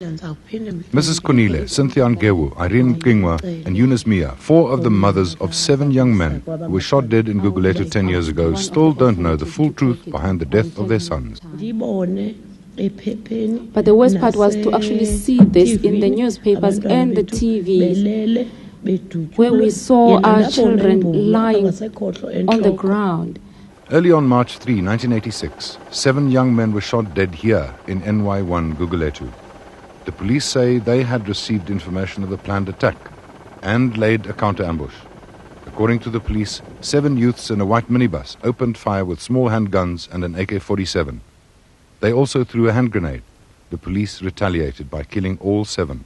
Mrs. Gonile, Cynthia Ngebwa, Irene, Mxinwa, and Eunice Miya, 4 of the mothers of 7 young men who were shot dead in Gugulethu 10 years ago, still don't know the full truth behind the death of their sons. But the worst part was to actually see this in the newspapers and the TVs, where we saw our children lying on the ground. Early on March 3, 1986, 7 young men were shot dead here in NY1 Gugulethu. The police say they had received information of the planned attack and laid a counter-ambush. According to the police, 7 youths in a white minibus opened fire with small handguns and an AK-47. They also threw a hand grenade. The police retaliated by killing all 7.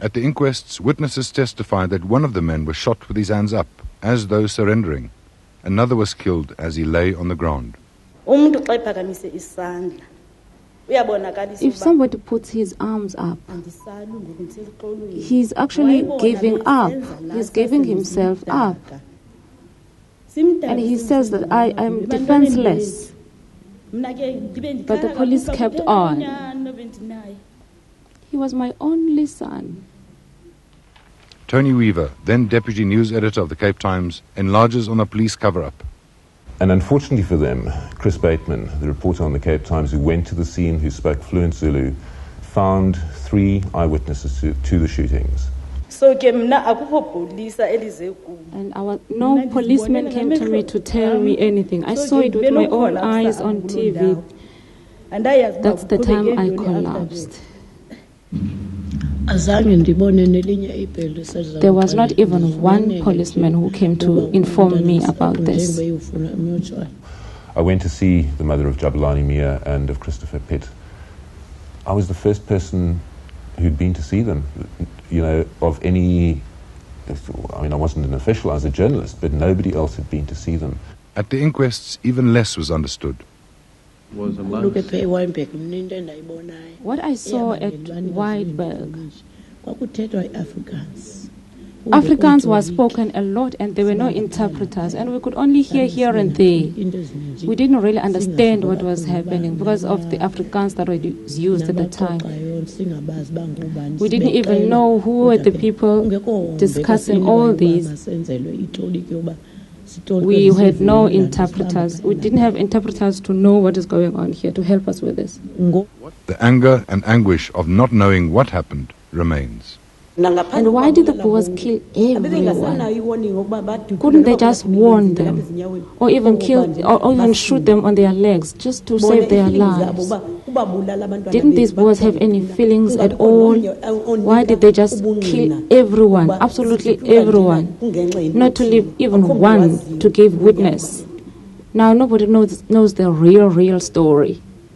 At the inquests, witnesses testified that one of the men was shot with his hands up, as though surrendering. Another was killed as he lay on the ground. If somebody puts his arms up, he's actually giving up. He's giving himself up. And he says that I am defenseless. But the police kept on. He was my only son. Tony Weaver, then Deputy News Editor of the Cape Times, enlarges on a police cover-up. And unfortunately for them, Chris Bateman, the reporter on the Cape Times who went to the scene, who spoke fluent Zulu, found 3 eyewitnesses to the shootings. And no policeman came to me to tell me anything. I saw it with my own eyes on TV. That's the time I collapsed. There was not even one policeman who came to inform me about this. I went to see the mother of Jabulani Miya and of Christopher Pitt. I was the first person who'd been to see them, of any... I wasn't an official, I was a journalist, but nobody else had been to see them. At the inquests, even less was understood. What I saw at Whiteberg, Afrikaans was spoken a lot and there were no interpreters and we could only hear here and there. We didn't really understand what was happening because of the Afrikaans that was used at the time. We didn't even know who were the people discussing all these. We had no interpreters. We didn't have interpreters to know what is going on here, to help us with this. The anger and anguish of not knowing what happened remains. And why did the Boers kill everyone? Couldn't they just warn them? Or even shoot them on their legs just to save their lives? Didn't these Boers have any feelings at all? Why did they just kill everyone, absolutely everyone, not to leave even one to give witness? Now nobody knows the real story.